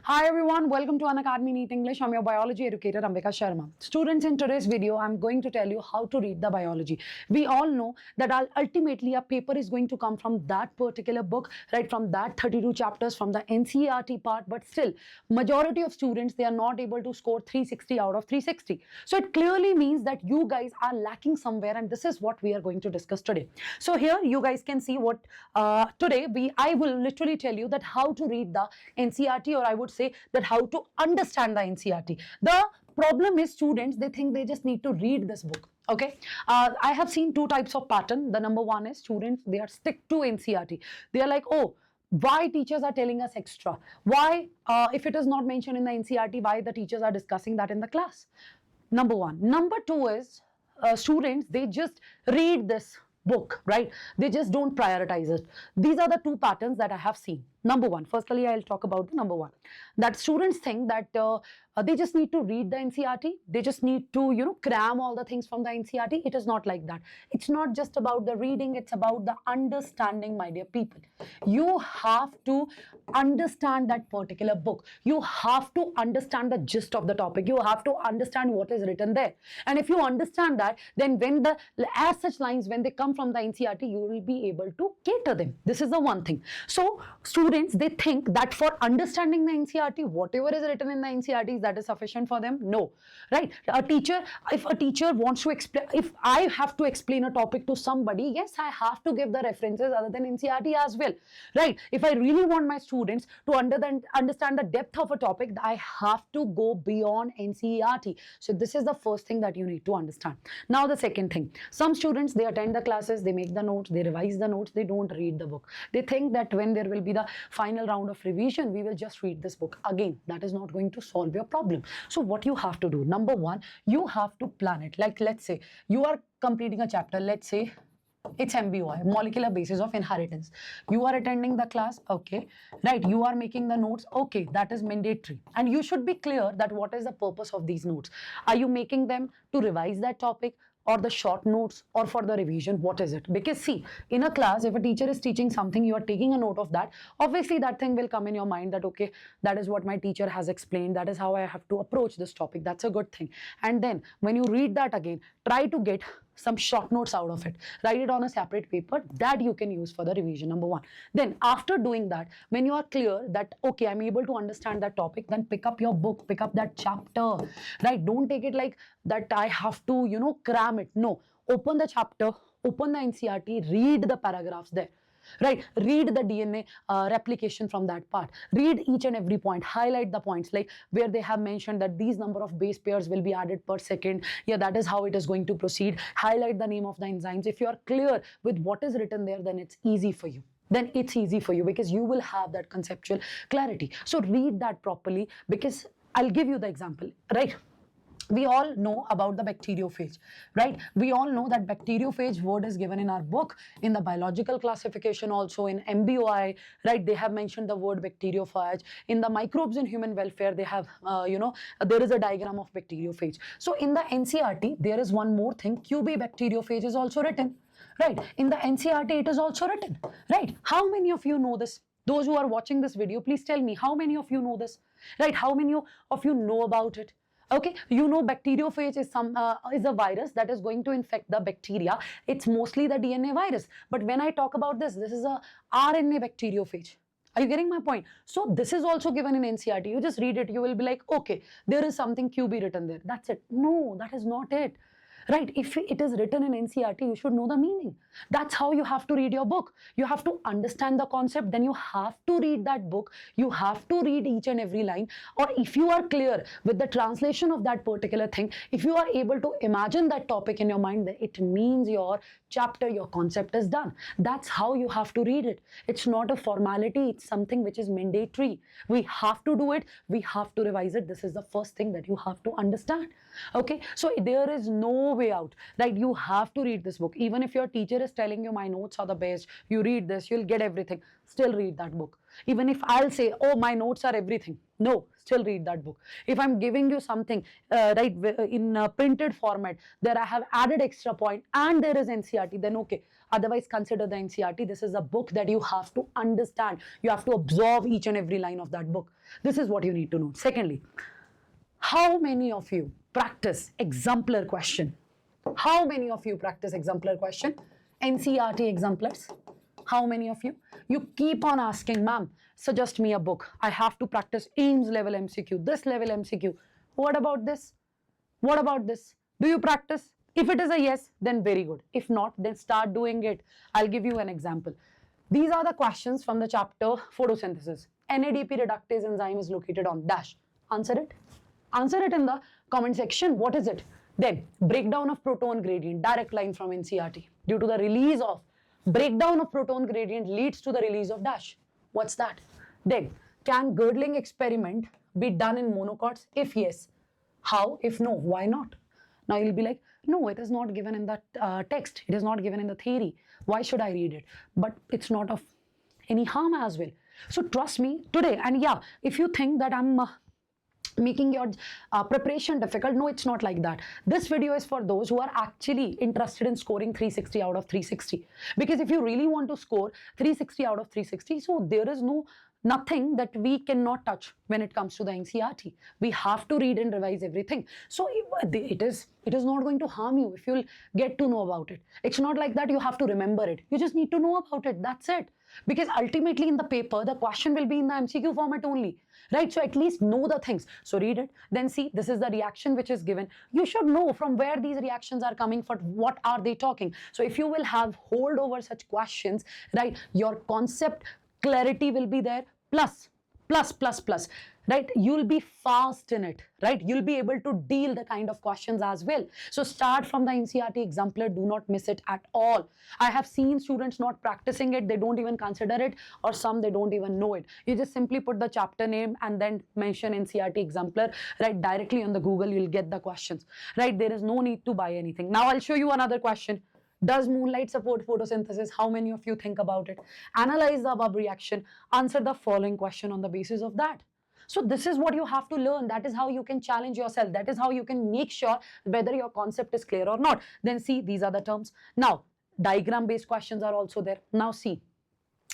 Hi everyone, welcome to Unacademy NEET English. I'm your biology educator Ambika Sharma. Students, in today's video, I'm going to tell you how to read the biology. We all know that ultimately a paper is going to come from that particular book, right? From that 32 chapters from the NCERT part, but still, majority of students, they are not able to score 360 out of 360. So it clearly means that you guys are lacking somewhere, and this is what we are going to discuss today. So here you guys can see what today I will literally tell you that how to read the NCERT, or I would say that how to understand the NCERT. The problem is students, they think they just need to read this book. Okay, I have seen two types of pattern. The number one is students, they are stick to NCERT. They are like, oh, why teachers are telling us extra? Why, if it is not mentioned in the NCERT, why the teachers are discussing that in the class? Number one. Number two is students, they just read this book, right? They just don't prioritize it. These are the two patterns that I have seen. Number one, firstly, I'll talk about the number one. That students think that they just need to read the NCERT. They just need to, cram all the things from the NCERT. It is not like that. It's not just about the reading. It's about the understanding, my dear people. You have to understand that particular book. You have to understand the gist of the topic. You have to understand what is written there. And if you understand that, then when as such lines, when they come from the NCERT, you will be able to cater them. This is the one thing. So students, they think that for understanding the NCERT, whatever is written in the NCERT, that is sufficient for them. No, right? If a teacher wants to explain, if I have to explain a topic to somebody, yes, I have to give the references other than NCERT as well, right? If I really want my students to understand the depth of a topic, I have to go beyond NCERT. So this is the first thing that you need to understand. Now the second thing, some students, they attend the classes, they make the notes, they revise the notes, they don't read the book. They think that when there will be the final round of revision, we will just read this book. Again, that is not going to solve your problem. So what you have to do, number one, you have to plan it. Like, let's say you are completing a chapter, let's say it's MBOI, molecular basis of inheritance. You are attending the class, okay, right? You are making the notes, okay, that is mandatory. And you should be clear that what is the purpose of these notes. Are you making them to revise that topic, or the short notes, or for the revision? What is it? Because see, in a class, if a teacher is teaching something, you are taking a note of that, obviously that thing will come in your mind that, okay, that is what my teacher has explained, that is how I have to approach this topic. That's a good thing. And then when you read that again, try to get some short notes out of it. Write it on a separate paper that you can use for the revision, number one. Then after doing that, when you are clear that, okay, I'm able to understand that topic, then pick up your book, pick up that chapter, right? Don't take it like that I have to, cram it. No, open the chapter, open the NCERT, read the paragraphs there. Right, read the DNA replication from that part. Read each and every point, highlight the points, like where they have mentioned that these number of base pairs will be added per second. Yeah, that is how it is going to proceed. Highlight the name of the enzymes. If you are clear with what is written there, then it's easy for you. Then it's easy for you because you will have that conceptual clarity. So read that properly, because I'll give you the example, right? We all know about the bacteriophage, right? We all know that bacteriophage word is given in our book, in the biological classification, also in MBOI, right? They have mentioned the word bacteriophage. In the microbes in human welfare, they have, there is a diagram of bacteriophage. So in the NCERT, there is one more thing, QB bacteriophage is also written, right? In the NCERT, it is also written, right? How many of you know this? Those who are watching this video, please tell me, how many of you know this, right? How many of you know about it? Okay, bacteriophage is is a virus that is going to infect the bacteria. It's mostly the DNA virus. But when I talk about this is a RNA bacteriophage. Are you getting my point? So this is also given in NCERT. You just read it. You will be like, okay, there is something QB written there. That's it. No, that is not it. Right? If it is written in NCERT, you should know the meaning. That's how you have to read your book. You have to understand the concept, then you have to read that book. You have to read each and every line. Or if you are clear with the translation of that particular thing, if you are able to imagine that topic in your mind, then it means your chapter, your concept is done. That's how you have to read it. It's not a formality. It's something which is mandatory. We have to do it. We have to revise it. This is the first thing that you have to understand. Okay, so there is no no way out, right? You have to read this book. Even if your teacher is telling you my notes are the best, you read this, you'll get everything. Still read that book. Even if I'll say, oh, my notes are everything. No, still read that book. If I'm giving you something, right, in a printed format, there I have added extra point and there is NCERT, then okay. Otherwise, consider the NCERT. This is a book that you have to understand. You have to absorb each and every line of that book. This is what you need to know. Secondly, how many of you practice exemplar question? How many of you practice exemplar question? NCERT exemplars? How many of you? You keep on asking, ma'am, suggest me a book. I have to practice Ames level MCQ, this level MCQ. What about this? What about this? Do you practice? If it is a yes, then very good. If not, then start doing it. I'll give you an example. These are the questions from the chapter photosynthesis. NADP reductase enzyme is located on dash. Answer it. Answer it in the comment section. What is it? Then breakdown of proton gradient, direct line from NCERT. Due to the release of breakdown of proton gradient leads to the release of dash. What's that? Then can girdling experiment be done in monocots? If yes, how? If no, why not? Now you'll be like, no, it is not given in that text. It is not given in the theory. Why should I read it? But it's not of any harm as well. So trust me today. And yeah, if you think that I'm making your preparation difficult, no, it's not like that. This video is for those who are actually interested in scoring 360 out of 360. Because if you really want to score 360 out of 360, so there is nothing that we cannot touch when it comes to the NCERT. We have to read and revise everything. So it is not going to harm you if you'll get to know about it. It's not like that you have to remember it. You just need to know about it. That's it. Because ultimately in the paper, the question will be in the MCQ format only, right? So at least know the things. So read it, then see, this is the reaction which is given. You should know from where these reactions are coming, for what are they talking. So if you will have hold over such questions, right, your concept clarity will be there, plus, right? You'll be fast in it, right? You'll be able to deal the kind of questions as well. So start from the NCERT exemplar. Do not miss it at all. I have seen students not practicing it. They don't even consider it, or some they don't even know it. You just simply put the chapter name and then mention NCERT exemplar, right? Directly on the Google, you'll get the questions, right? There is no need to buy anything. Now I'll show you another question. Does moonlight support photosynthesis? How many of you think about it? Analyze the above reaction. Answer the following question on the basis of that. So this is what you have to learn. That is how you can challenge yourself. That is how you can make sure whether your concept is clear or not. Then see, these are the terms. Now, diagram-based questions are also there. Now see,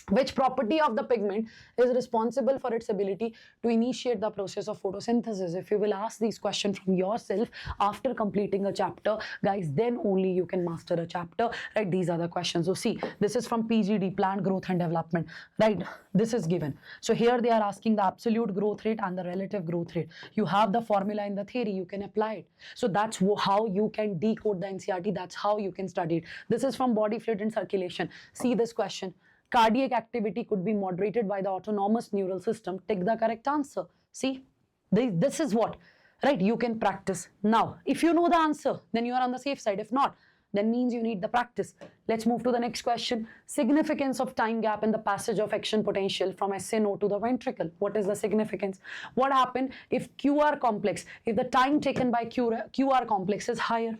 which property of the pigment is responsible for its ability to initiate the process of photosynthesis? If you will ask these questions from yourself after completing a chapter, guys, then only you can master a chapter, right? These are the questions. So see, this is from PGD, plant growth and development, right? This is given. So here they are asking the absolute growth rate and the relative growth rate. You have the formula in the theory, you can apply it. So that's how you can decode the NCERT. That's how you can study it. This is from body fluid and circulation. See this question. Cardiac activity could be moderated by the autonomous neural system. Take the correct answer. See, this is what, right? You can practice. Now, if you know the answer, then you are on the safe side. If not, then means you need the practice. Let's move to the next question. Significance of time gap in the passage of action potential from SA node to the ventricle. What is the significance? What happened if QR complex, if the time taken by QR complex is higher?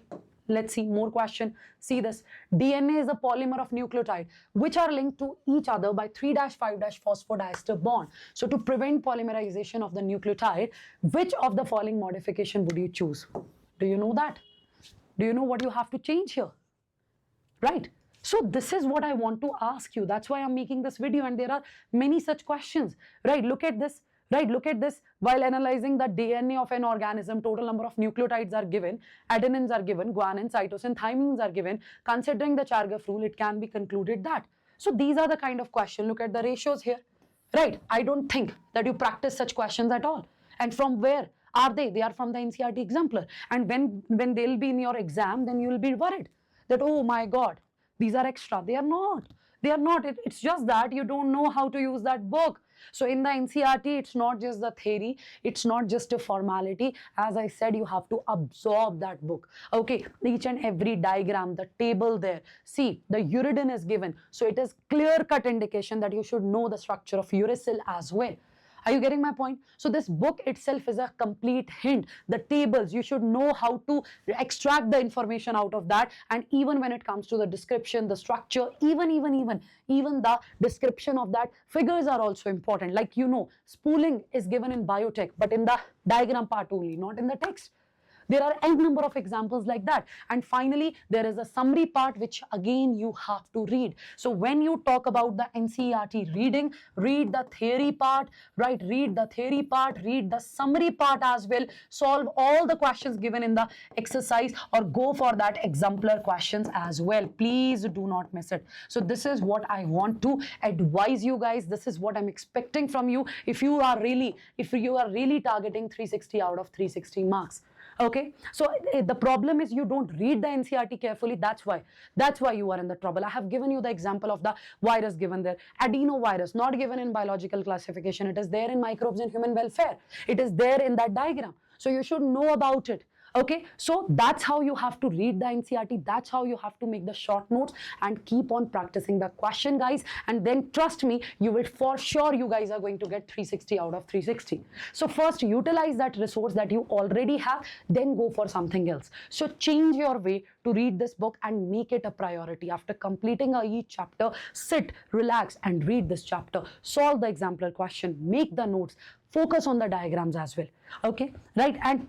Let's see more question. See this. DNA is a polymer of nucleotide which are linked to each other by 3-5- phosphodiester bond. So to prevent polymerization of the nucleotide, which of the following modification would you choose? Do you know that? Do you know what you have to change here? Right? So this is what I want to ask you. That's why I'm making this video, and there are many such questions. Right? Look at this. Right, look at this. While analyzing the DNA of an organism, total number of nucleotides are given, adenines are given, guanine, cytosine, thymines are given. Considering the Chargaff rule, it can be concluded that. So these are the kind of questions. Look at the ratios here. Right, I don't think that you practice such questions at all. And from where are they? They are from the NCERT exemplar. And when they'll be in your exam, then you will be worried that, oh my God, these are extra. They are not. They are not. It's just that you don't know how to use that book. So in the NCERT, it's not just the theory, it's not just a formality. As I said, you have to absorb that book. Okay, each and every diagram, the table there. See, the uridine is given. So it is clear-cut indication that you should know the structure of uracil as well. Are you getting my point? So this book itself is a complete hint. The tables, you should know how to extract the information out of that. And even when it comes to the description, the structure, even the description of that, figures are also important. Like, you know, spooling is given in biotech, but in the diagram part only, not in the text. There are n number of examples like that. And finally, there is a summary part, which again you have to read. So when you talk about the NCERT reading, read the theory part, right? Read the theory part, read the summary part as well. Solve all the questions given in the exercise, or go for that exemplar questions as well. Please do not miss it. So this is what I want to advise you guys. This is what I'm expecting from you if you are really targeting 360 out of 360 marks. Okay, so the problem is you don't read the NCERT carefully. That's why you are in the trouble. I have given you the example of the virus given there. Adenovirus, not given in biological classification. It is there in microbes and human welfare. It is there in that diagram. So you should know about it. Okay, so that's how you have to read the NCERT. That's how you have to make the short notes and keep on practicing the question, guys. And then trust me, you will for sure, you guys are going to get 360 out of 360. So first, utilize that resource that you already have, then go for something else. So change your way to read this book and make it a priority. After completing each chapter, sit, relax and read this chapter. Solve the exemplar question, make the notes, focus on the diagrams as well. Okay, right? And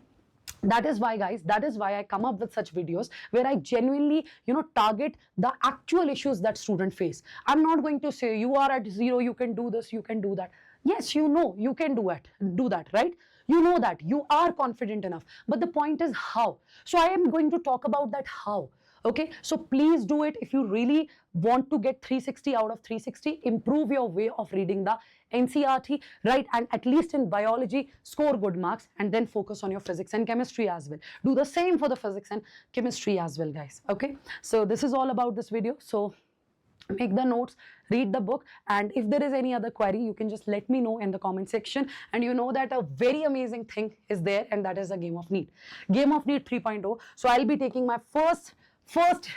that is why, guys, that is why I come up with such videos where I genuinely, target the actual issues that students face. I'm not going to say you are at 0, you can do this, you can do that. Yes, you know, you can do that, right? You know that, you are confident enough. But the point is how. So I am going to talk about that how. Okay, so please do it if you really want to get 360 out of 360. Improve your way of reading the NCERT, right? And at least in biology, score good marks, and then focus on your physics and chemistry as well. Do the same for the physics and chemistry as well, guys. Okay, so this is all about this video. So make the notes, read the book, and if there is any other query, you can just let me know in the comment section. And you know that a very amazing thing is there, and that is a Game of NEET. Game of NEET 3.0. So I'll be taking my first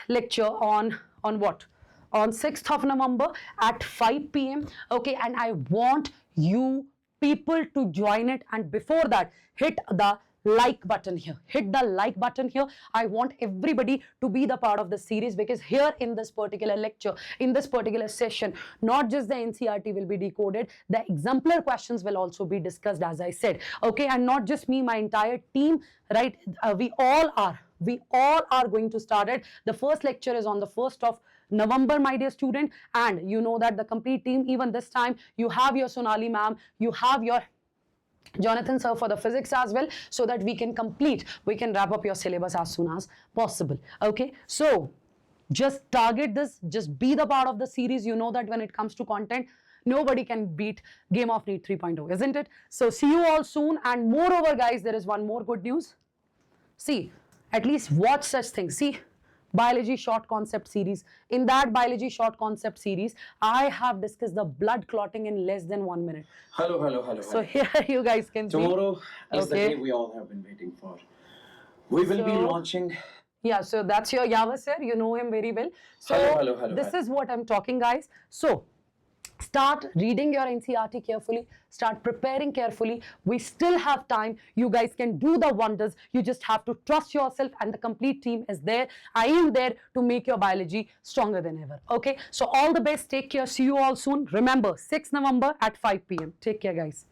lecture on what? On 6th of November at 5 p.m. Okay, and I want you people to join it. And before that, hit the like button here. Hit the like button here. I want everybody to be the part of the series, because here in this particular lecture, in this particular session, not just the NCERT will be decoded, the exemplar questions will also be discussed, as I said. Okay, and not just me, my entire team, right? We all are going to start it. The first lecture is on the 1st of November, my dear student, and you know that the complete team, even this time, you have your Sonali ma'am, you have your Jonathan sir for the physics as well, so that we can wrap up your syllabus as soon as possible. Okay, so just target this, just be the part of the series. You know that when it comes to content, nobody can beat Game of NEET 3.0, isn't it? So see you all soon. And moreover, guys, there is one more good news. See, at least watch such things. See, biology short concept series. In that biology short concept series, I have discussed the blood clotting in less than 1 minute. Hello. So here you guys can see. Tomorrow is the day we all have been waiting for. We will be launching. Yeah, so that's your Yava sir. You know him very well. So Hello. This is what I'm talking, guys. So start reading your NCERT carefully. Start preparing carefully. We still have time. You guys can do the wonders. You just have to trust yourself, and the complete team is there. I am there to make your biology stronger than ever. Okay, so all the best. Take care. See you all soon. Remember, 6th November at 5 p.m. Take care, guys.